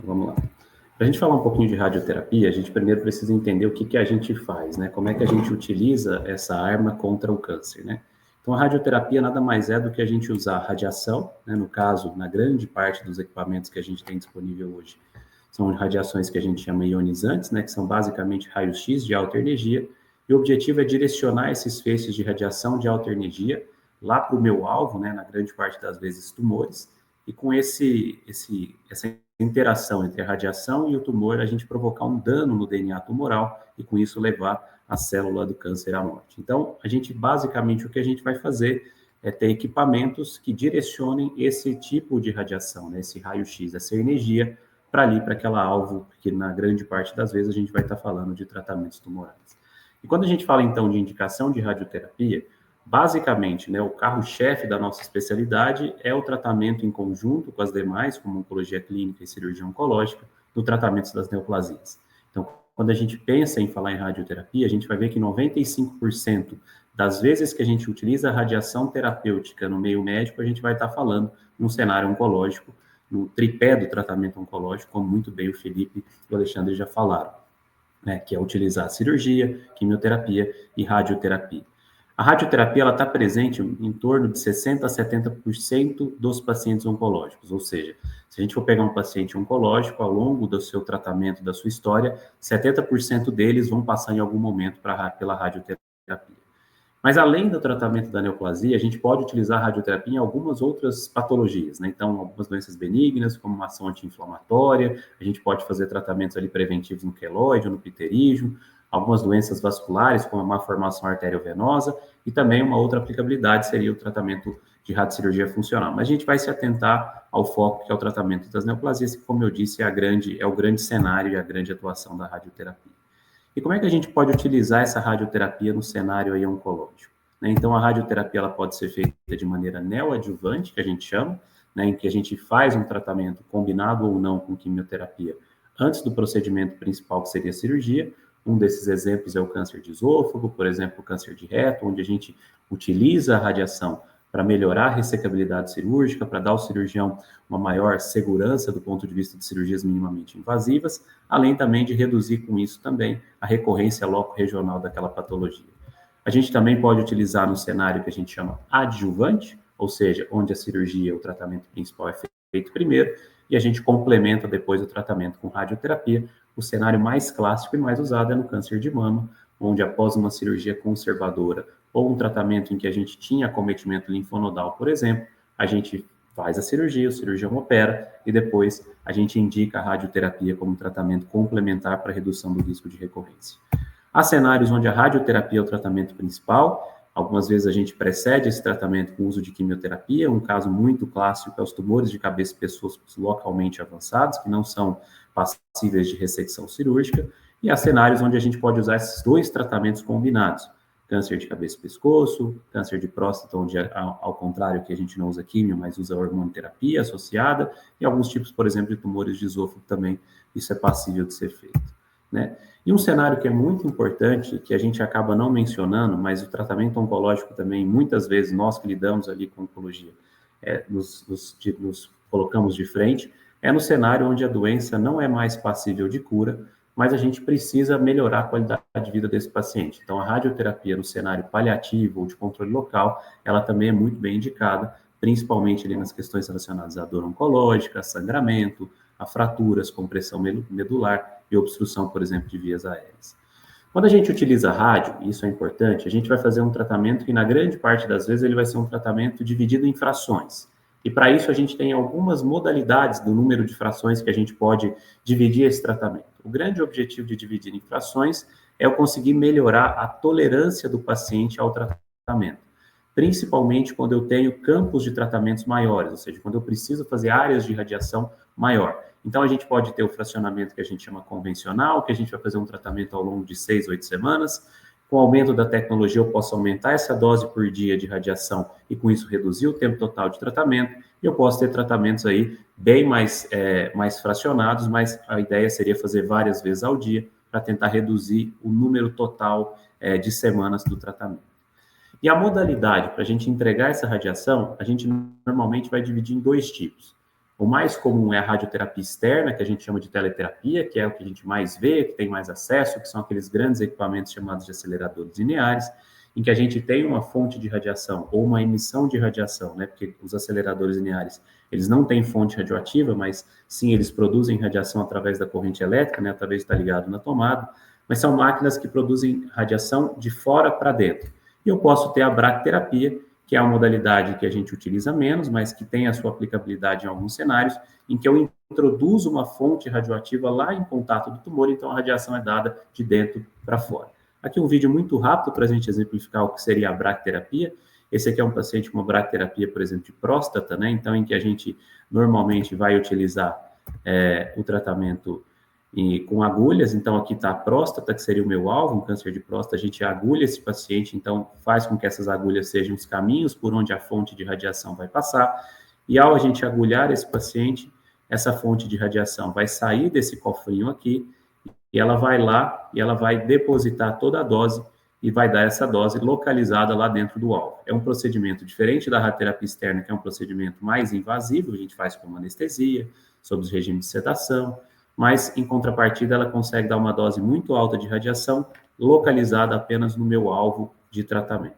Vamos lá. Para a gente falar um pouquinho de radioterapia, a gente primeiro precisa entender o que a gente faz, né? Como é que a gente utiliza essa arma contra o câncer, né? Então, a radioterapia nada mais é do que a gente usar radiação, né? No caso, na grande parte dos equipamentos que a gente tem disponível hoje, são radiações que a gente chama ionizantes, né? Que são basicamente raios-x de alta energia, e o objetivo é direcionar esses feixes de radiação de alta energia lá para o meu alvo, né? Na grande parte das vezes, tumores, e com essa interação entre a radiação e o tumor, a gente provocar um dano no DNA tumoral e com isso levar a célula do câncer à morte. Então, a gente basicamente o que a gente vai fazer é ter equipamentos que direcionem esse tipo de radiação, né, esse raio-x, essa energia para ali, para aquela alvo, que na grande parte das vezes a gente vai estar falando de tratamentos tumorais. E quando a gente fala então de indicação de radioterapia, basicamente, né, o carro-chefe da nossa especialidade é o tratamento em conjunto com as demais, como oncologia clínica e cirurgia oncológica, no tratamento das neoplasias. Então, quando a gente pensa em falar em radioterapia, a gente vai ver que 95% das vezes que a gente utiliza a radiação terapêutica no meio médico, a gente vai estar falando num cenário oncológico, no tripé do tratamento oncológico, como muito bem o Felipe e o Alexandre já falaram, né, que é utilizar cirurgia, quimioterapia e radioterapia. A radioterapia está presente em torno de 60% a 70% dos pacientes oncológicos, ou seja, se a gente for pegar um paciente oncológico, ao longo do seu tratamento, da sua história, 70% deles vão passar em algum momento pela radioterapia. Mas além do tratamento da neoplasia, a gente pode utilizar a radioterapia em algumas outras patologias, né? Então, algumas doenças benignas, como uma ação anti-inflamatória, a gente pode fazer tratamentos ali preventivos no queloide ou no pterígio, algumas doenças vasculares, como a malformação arteriovenosa, e também uma outra aplicabilidade seria o tratamento de radiocirurgia funcional. Mas a gente vai se atentar ao foco, que é o tratamento das neoplasias, que, como eu disse, é o grande cenário e a grande atuação da radioterapia. E como é que a gente pode utilizar essa radioterapia no cenário aí oncológico? Né? Então, a radioterapia ela pode ser feita de maneira neoadjuvante, que a gente chama, né, em que a gente faz um tratamento combinado ou não com quimioterapia antes do procedimento principal, que seria a cirurgia. Um desses exemplos é o câncer de esôfago, por exemplo, o câncer de reto, onde a gente utiliza a radiação para melhorar a ressecabilidade cirúrgica, para dar ao cirurgião uma maior segurança do ponto de vista de cirurgias minimamente invasivas, além também de reduzir com isso também a recorrência loco-regional daquela patologia. A gente também pode utilizar no cenário que a gente chama adjuvante, ou seja, onde a cirurgia, o tratamento principal é feito primeiro, e a gente complementa depois o tratamento com radioterapia. O cenário mais clássico e mais usado é no câncer de mama, onde após uma cirurgia conservadora ou um tratamento em que a gente tinha acometimento linfonodal, por exemplo, a gente faz a cirurgia, o cirurgião opera e depois a gente indica a radioterapia como tratamento complementar para redução do risco de recorrência. Há cenários onde a radioterapia é o tratamento principal. Algumas vezes a gente precede esse tratamento com o uso de quimioterapia. Um caso muito clássico é os tumores de cabeça e pescoço localmente avançados, que não são passíveis de ressecção cirúrgica. E há cenários onde a gente pode usar esses dois tratamentos combinados. Câncer de cabeça e pescoço, câncer de próstata, onde, ao contrário, que a gente não usa químio, mas usa hormonoterapia associada, e alguns tipos, por exemplo, de tumores de esôfago também, isso é passível de ser feito, né? E um cenário que é muito importante, que a gente acaba não mencionando, mas o tratamento oncológico também, muitas vezes, nós que lidamos ali com oncologia, nos colocamos de frente, é no cenário onde a doença não é mais passível de cura, mas a gente precisa melhorar a qualidade de vida desse paciente. Então, a radioterapia no cenário paliativo ou de controle local, ela também é muito bem indicada, principalmente ali nas questões relacionadas à dor oncológica, a sangramento, a fraturas, compressão medular e obstrução, por exemplo, de vias aéreas. Quando a gente utiliza rádio, isso é importante, a gente vai fazer um tratamento que, na grande parte das vezes, ele vai ser um tratamento dividido em frações. E para isso a gente tem algumas modalidades do número de frações que a gente pode dividir esse tratamento. O grande objetivo de dividir em frações é eu conseguir melhorar a tolerância do paciente ao tratamento, principalmente quando eu tenho campos de tratamentos maiores, ou seja, quando eu preciso fazer áreas de radiação maior. Então, a gente pode ter o fracionamento que a gente chama convencional, que a gente vai fazer um tratamento ao longo de 6, 8 semanas. Com o aumento da tecnologia, eu posso aumentar essa dose por dia de radiação e, com isso, reduzir o tempo total de tratamento. E eu posso ter tratamentos aí bem mais fracionados, mas a ideia seria fazer várias vezes ao dia para tentar reduzir o número total de semanas do tratamento. E a modalidade para a gente entregar essa radiação, a gente normalmente vai dividir em dois tipos. O mais comum é a radioterapia externa, que a gente chama de teleterapia, que é o que a gente mais vê, que tem mais acesso, que são aqueles grandes equipamentos chamados de aceleradores lineares, em que a gente tem uma fonte de radiação ou uma emissão de radiação, né? Porque os aceleradores lineares, eles não têm fonte radioativa, mas sim, eles produzem radiação através da corrente elétrica, né? Através de estar ligado na tomada, mas são máquinas que produzem radiação de fora para dentro. E eu posso ter a bracterapia, que é a modalidade que a gente utiliza menos, mas que tem a sua aplicabilidade em alguns cenários, em que eu introduzo uma fonte radioativa lá em contato do tumor, então a radiação é dada de dentro para fora. Aqui um vídeo muito rápido para a gente exemplificar o que seria a bracterapia. Esse aqui é um paciente com uma bracterapia, por exemplo, de próstata, né? Então, em que a gente normalmente vai utilizar o tratamento com agulhas. Então, aqui está a próstata, que seria o meu alvo, um câncer de próstata. A gente agulha esse paciente, então faz com que essas agulhas sejam os caminhos por onde a fonte de radiação vai passar. E ao a gente agulhar esse paciente, essa fonte de radiação vai sair desse cofrinho aqui, e ela vai lá e ela vai depositar toda a dose e vai dar essa dose localizada lá dentro do alvo. É um procedimento diferente da radioterapia externa, que é um procedimento mais invasivo, a gente faz com anestesia, sob os regimes de sedação, mas, em contrapartida, ela consegue dar uma dose muito alta de radiação localizada apenas no meu alvo de tratamento.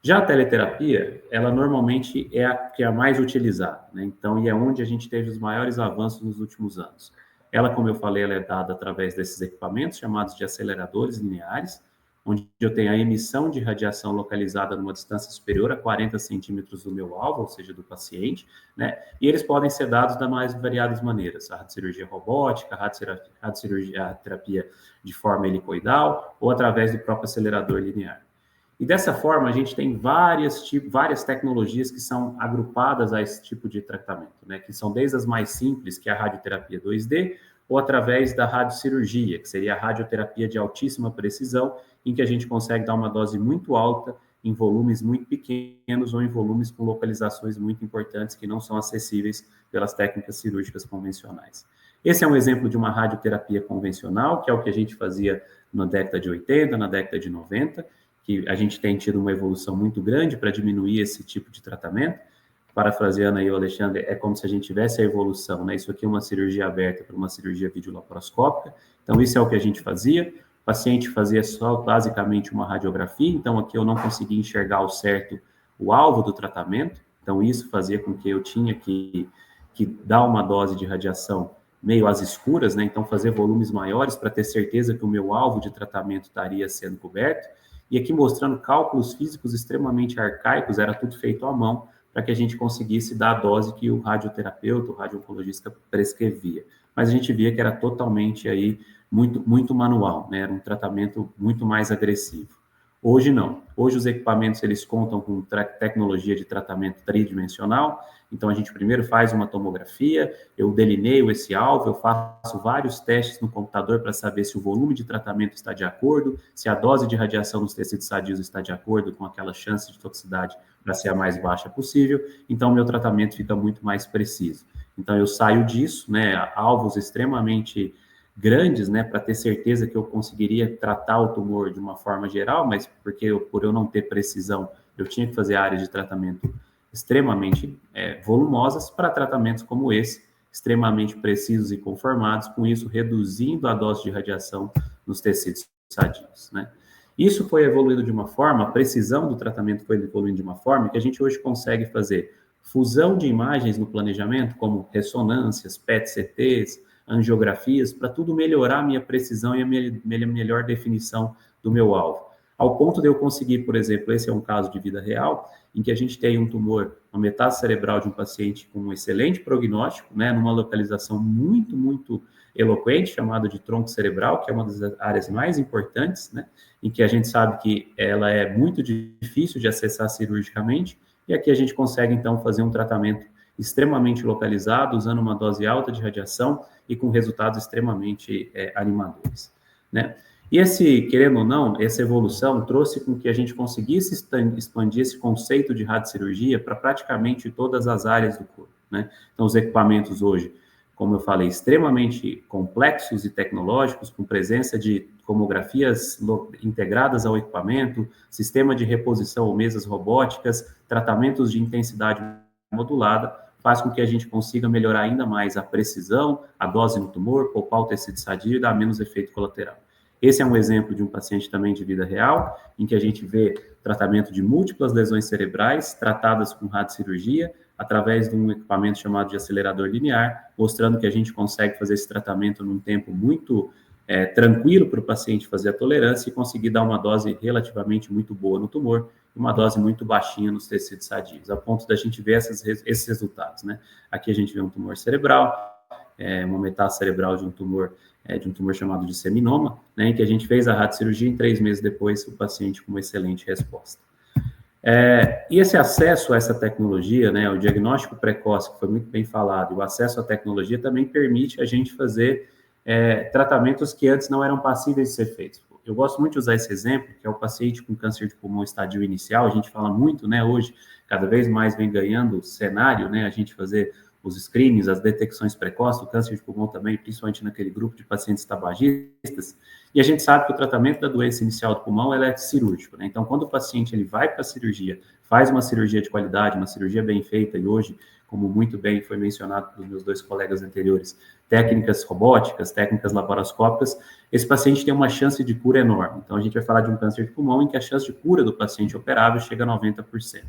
Já a teleterapia, ela normalmente é a que é a mais utilizada, né? Então, e é onde a gente teve os maiores avanços nos últimos anos. Ela, como eu falei, ela é dada através desses equipamentos chamados de aceleradores lineares, onde eu tenho a emissão de radiação localizada numa distância superior a 40 centímetros do meu alvo, ou seja, do paciente, né? E eles podem ser dados das mais variadas maneiras, a radiocirurgia robótica, a terapia de forma helicoidal, ou através do próprio acelerador linear. E dessa forma, a gente tem várias tecnologias que são agrupadas a esse tipo de tratamento, né? Que são desde as mais simples, que é a radioterapia 2D, ou através da radiocirurgia, que seria a radioterapia de altíssima precisão, em que a gente consegue dar uma dose muito alta em volumes muito pequenos ou em volumes com localizações muito importantes que não são acessíveis pelas técnicas cirúrgicas convencionais. Esse é um exemplo de uma radioterapia convencional, que é o que a gente fazia na década de 80, na década de 90, que a gente tem tido uma evolução muito grande para diminuir esse tipo de tratamento. Parafraseando aí o Alexandre, é como se a gente tivesse a evolução, né? Isso aqui é uma cirurgia aberta para uma cirurgia videolaparoscópica. Então, isso é o que a gente fazia. O paciente fazia só, basicamente, uma radiografia. Então, aqui eu não conseguia enxergar ao certo o alvo do tratamento. Então, isso fazia com que eu tinha que dar uma dose de radiação meio às escuras, né? Então, fazer volumes maiores para ter certeza que o meu alvo de tratamento estaria sendo coberto. E aqui mostrando cálculos físicos extremamente arcaicos, era tudo feito à mão, para que a gente conseguisse dar a dose que o radioterapeuta, o radiooncologista prescrevia. Mas a gente via que era totalmente aí muito manual, né? Era um tratamento muito mais agressivo. Hoje não. Hoje os equipamentos eles contam com tecnologia de tratamento tridimensional. Então a gente primeiro faz uma tomografia, eu delineio esse alvo, eu faço vários testes no computador para saber se o volume de tratamento está de acordo, se a dose de radiação nos tecidos sadios está de acordo com aquela chance de toxicidade para ser a mais baixa possível. Então o meu tratamento fica muito mais preciso. Então eu saio disso, né, alvos extremamente grandes, né, para ter certeza que eu conseguiria tratar o tumor de uma forma geral, mas por eu não ter precisão, eu tinha que fazer áreas de tratamento extremamente volumosas para tratamentos como esse, extremamente precisos e conformados, com isso reduzindo a dose de radiação nos tecidos sadios, né? Isso foi evoluindo de uma forma, a precisão do tratamento foi evoluindo de uma forma que a gente hoje consegue fazer fusão de imagens no planejamento, como ressonâncias, PET-CTs, angiografias, para tudo melhorar a minha precisão e a minha melhor definição do meu alvo. Ao ponto de eu conseguir, por exemplo, esse é um caso de vida real, em que a gente tem um tumor, uma metástase cerebral de um paciente com um excelente prognóstico, né, numa localização muito eloquente, chamada de tronco cerebral, que é uma das áreas mais importantes, né, em que a gente sabe que ela é muito difícil de acessar cirurgicamente, e aqui a gente consegue, então, fazer um tratamento extremamente localizado, usando uma dose alta de radiação e com resultados extremamente animadores, né? E querendo ou não, essa evolução trouxe com que a gente conseguisse expandir esse conceito de radiocirurgia para praticamente todas as áreas do corpo, né? Então, os equipamentos hoje, como eu falei, extremamente complexos e tecnológicos, com presença de tomografias integradas ao equipamento, sistema de reposição ou mesas robóticas, tratamentos de intensidade modulada, faz com que a gente consiga melhorar ainda mais a precisão, a dose no tumor, poupar o tecido sadio e dar menos efeito colateral. Esse é um exemplo de um paciente também de vida real, em que a gente vê tratamento de múltiplas lesões cerebrais tratadas com radiocirurgia, através de um equipamento chamado de acelerador linear, mostrando que a gente consegue fazer esse tratamento num tempo muito tranquilo para o paciente fazer a tolerância e conseguir dar uma dose relativamente muito boa no tumor e uma dose muito baixinha nos tecidos sadios, a ponto da gente ver esses resultados, né? Aqui a gente vê um tumor cerebral, uma metástase cerebral de um tumor chamado de seminoma, né, em que a gente fez a radiocirurgia e 3 meses depois o paciente com uma excelente resposta. E esse acesso a essa tecnologia, né, o diagnóstico precoce, que foi muito bem falado, e o acesso à tecnologia também permite a gente fazer tratamentos que antes não eram passíveis de ser feitos. Eu gosto muito de usar esse exemplo, que é o paciente com câncer de pulmão estadio inicial. A gente fala muito, né, hoje, cada vez mais vem ganhando cenário, né, a gente fazer os screenings, as detecções precoces do câncer de pulmão também, principalmente naquele grupo de pacientes tabagistas, e a gente sabe que o tratamento da doença inicial do pulmão ela é cirúrgico, né? Então, quando o paciente ele vai para a cirurgia, faz uma cirurgia de qualidade, uma cirurgia bem feita, e hoje, como muito bem foi mencionado pelos meus 2 colegas anteriores, técnicas robóticas, técnicas laparoscópicas, esse paciente tem uma chance de cura enorme. Então, a gente vai falar de um câncer de pulmão em que a chance de cura do paciente operável chega a 90%.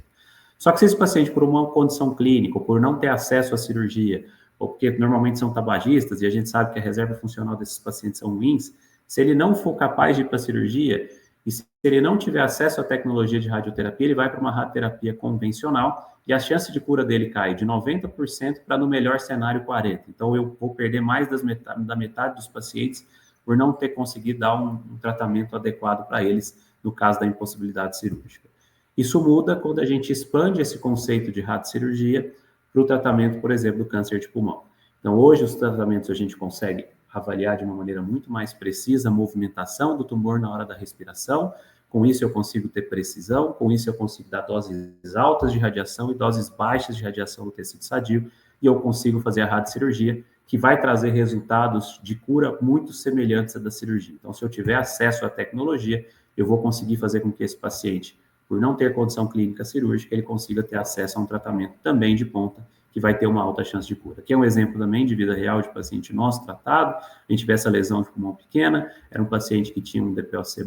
Só que se esse paciente, por uma condição clínica, ou por não ter acesso à cirurgia, ou porque normalmente são tabagistas, e a gente sabe que a reserva funcional desses pacientes são ruins, se ele não for capaz de ir para a cirurgia, e se ele não tiver acesso à tecnologia de radioterapia, ele vai para uma radioterapia convencional, e a chance de cura dele cai de 90% para, no melhor cenário, 40%. Então, eu vou perder mais da metade dos pacientes por não ter conseguido dar um tratamento adequado para eles, no caso da impossibilidade cirúrgica. Isso muda quando a gente expande esse conceito de radiocirurgia para o tratamento, por exemplo, do câncer de pulmão. Então, hoje, os tratamentos a gente consegue avaliar de uma maneira muito mais precisa a movimentação do tumor na hora da respiração. Com isso, eu consigo ter precisão, com isso, eu consigo dar doses altas de radiação e doses baixas de radiação no tecido sadio, e eu consigo fazer a radiocirurgia, que vai trazer resultados de cura muito semelhantes à da cirurgia. Então, se eu tiver acesso à tecnologia, eu vou conseguir fazer com que esse paciente, por não ter condição clínica cirúrgica, ele consiga ter acesso a um tratamento também de ponta, que vai ter uma alta chance de cura. Aqui é um exemplo também de vida real de paciente nosso tratado. A gente vê essa lesão de pulmão pequena, era um paciente que tinha um DPOC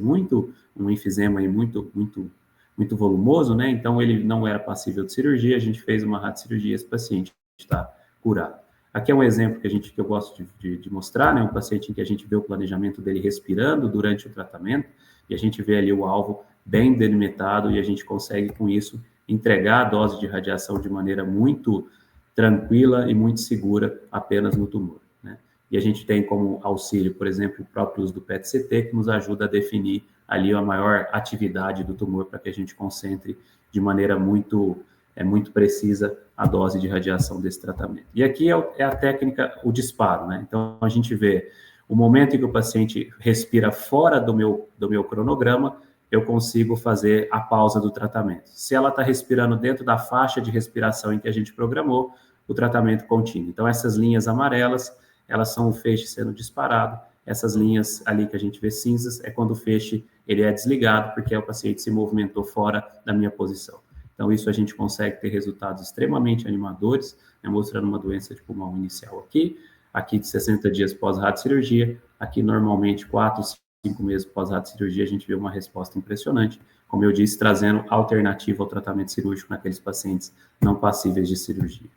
um enfisema aí muito volumoso, né? Então ele não era passível de cirurgia, a gente fez uma radiocirurgia, esse paciente está curado. Aqui é um exemplo que eu gosto de mostrar, né? Um paciente em que a gente vê o planejamento dele respirando durante o tratamento, e a gente vê ali o alvo bem delimitado, e a gente consegue, com isso, entregar a dose de radiação de maneira muito tranquila e muito segura apenas no tumor, né? E a gente tem como auxílio, por exemplo, o próprio uso do PET-CT, que nos ajuda a definir ali a maior atividade do tumor para que a gente concentre de maneira muito precisa a dose de radiação desse tratamento. E aqui é a técnica, o disparo, né? Então, a gente vê o momento em que o paciente respira fora do meu cronograma, eu consigo fazer a pausa do tratamento. Se ela está respirando dentro da faixa de respiração em que a gente programou, o tratamento continua. Então, essas linhas amarelas, elas são o feixe sendo disparado. Essas linhas ali que a gente vê cinzas é quando o feixe ele é desligado, porque o paciente se movimentou fora da minha posição. Então, isso a gente consegue ter resultados extremamente animadores, né, mostrando uma doença de pulmão inicial aqui de 60 dias pós-radiocirurgia, aqui normalmente 4, 5 meses pós-radiocirurgia, a gente vê uma resposta impressionante, como eu disse, trazendo alternativa ao tratamento cirúrgico naqueles pacientes não passíveis de cirurgia,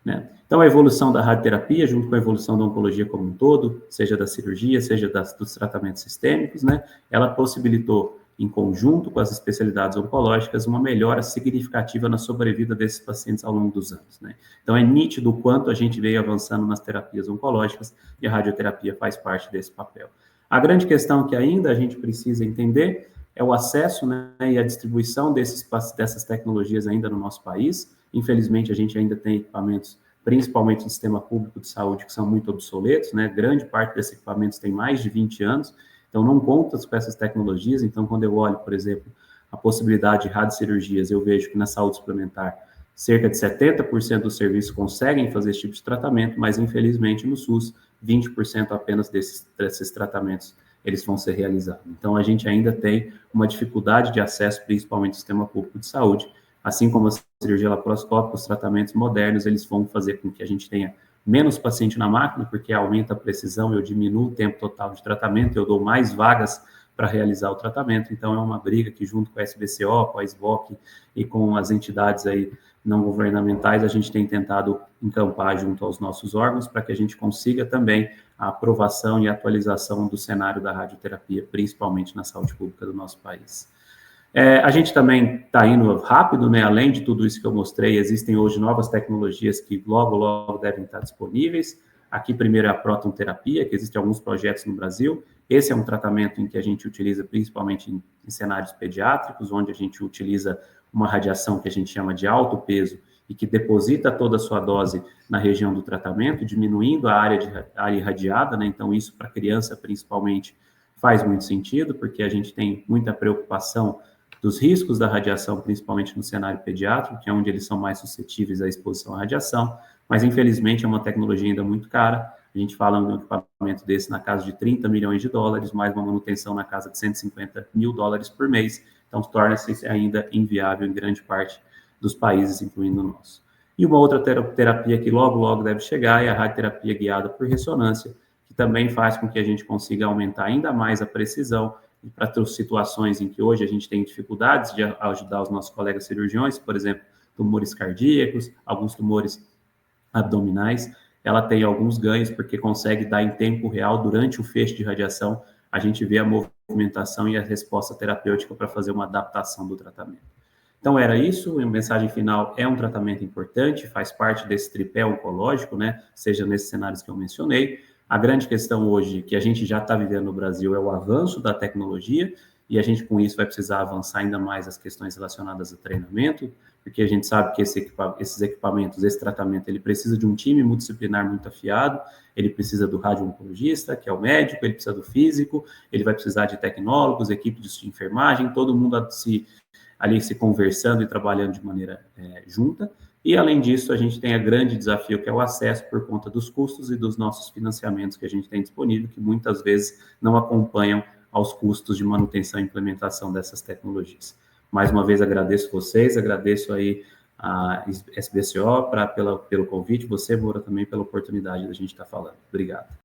né? Então, a evolução da radioterapia, junto com a evolução da oncologia como um todo, seja da cirurgia, seja dos tratamentos sistêmicos, né, ela possibilitou, em conjunto com as especialidades oncológicas, uma melhora significativa na sobrevida desses pacientes ao longo dos anos, né? Então, é nítido o quanto a gente veio avançando nas terapias oncológicas e a radioterapia faz parte desse papel. A grande questão que ainda a gente precisa entender é o acesso, né, e a distribuição dessas tecnologias ainda no nosso país. Infelizmente, a gente ainda tem equipamentos, principalmente no sistema público de saúde, que são muito obsoletos, né? Grande parte desses equipamentos tem mais de 20 anos, então não conta com essas tecnologias. Então, quando eu olho, por exemplo, a possibilidade de radiocirurgias, eu vejo que na saúde suplementar, cerca de 70% dos serviços conseguem fazer esse tipo de tratamento, mas infelizmente no SUS, 20% apenas desses tratamentos eles vão ser realizados. Então, a gente ainda tem uma dificuldade de acesso, principalmente no sistema público de saúde, assim como a cirurgia laparoscópica, os tratamentos modernos, eles vão fazer com que a gente tenha menos paciente na máquina, porque aumenta a precisão, eu diminuo o tempo total de tratamento, eu dou mais vagas para realizar o tratamento. Então, é uma briga que, junto com a SBCO, com a SBOC e com as entidades aí não governamentais, a gente tem tentado encampar junto aos nossos órgãos para que a gente consiga também a aprovação e atualização do cenário da radioterapia, principalmente na saúde pública do nosso país. A gente também está indo rápido, né? Além de tudo isso que eu mostrei, existem hoje novas tecnologias que logo devem estar disponíveis. Aqui, primeiro, é a protonterapia, que existem alguns projetos no Brasil. Esse é um tratamento em que a gente utiliza principalmente em cenários pediátricos, onde a gente utiliza uma radiação que a gente chama de alto peso e que deposita toda a sua dose na região do tratamento, diminuindo a área irradiada, né? Então, isso para criança, principalmente, faz muito sentido, porque a gente tem muita preocupação dos riscos da radiação, principalmente no cenário pediátrico, que é onde eles são mais suscetíveis à exposição à radiação, mas infelizmente é uma tecnologia ainda muito cara. A gente fala de um equipamento desse na casa de 30 milhões de dólares, mais uma manutenção na casa de 150 mil dólares por mês, então torna-se ainda inviável em grande parte dos países, incluindo o nosso. E uma outra terapia que logo deve chegar é a radioterapia guiada por ressonância, que também faz com que a gente consiga aumentar ainda mais a precisão para situações em que hoje a gente tem dificuldades de ajudar os nossos colegas cirurgiões, por exemplo, tumores cardíacos, alguns tumores abdominais, ela tem alguns ganhos porque consegue dar em tempo real, durante o feixe de radiação, a gente vê a movimentação e a resposta terapêutica para fazer uma adaptação do tratamento. Então, era isso. A mensagem final é um tratamento importante, faz parte desse tripé oncológico, né? Seja nesses cenários que eu mencionei. A grande questão hoje que a gente já está vivendo no Brasil é o avanço da tecnologia, e a gente, com isso, vai precisar avançar ainda mais as questões relacionadas a treinamento, porque a gente sabe que esses equipamentos, esse tratamento, ele precisa de um time multidisciplinar muito afiado, ele precisa do radio-oncologista, que é o médico, ele precisa do físico, ele vai precisar de tecnólogos, equipe de enfermagem, todo mundo ali se conversando e trabalhando de maneira junta. E, além disso, a gente tem o grande desafio, que é o acesso por conta dos custos e dos nossos financiamentos que a gente tem disponível, que muitas vezes não acompanham aos custos de manutenção e implementação dessas tecnologias. Mais uma vez, agradeço vocês, agradeço aí a SBCO pelo convite, você, Moura, também pela oportunidade da gente estar falando. Obrigado.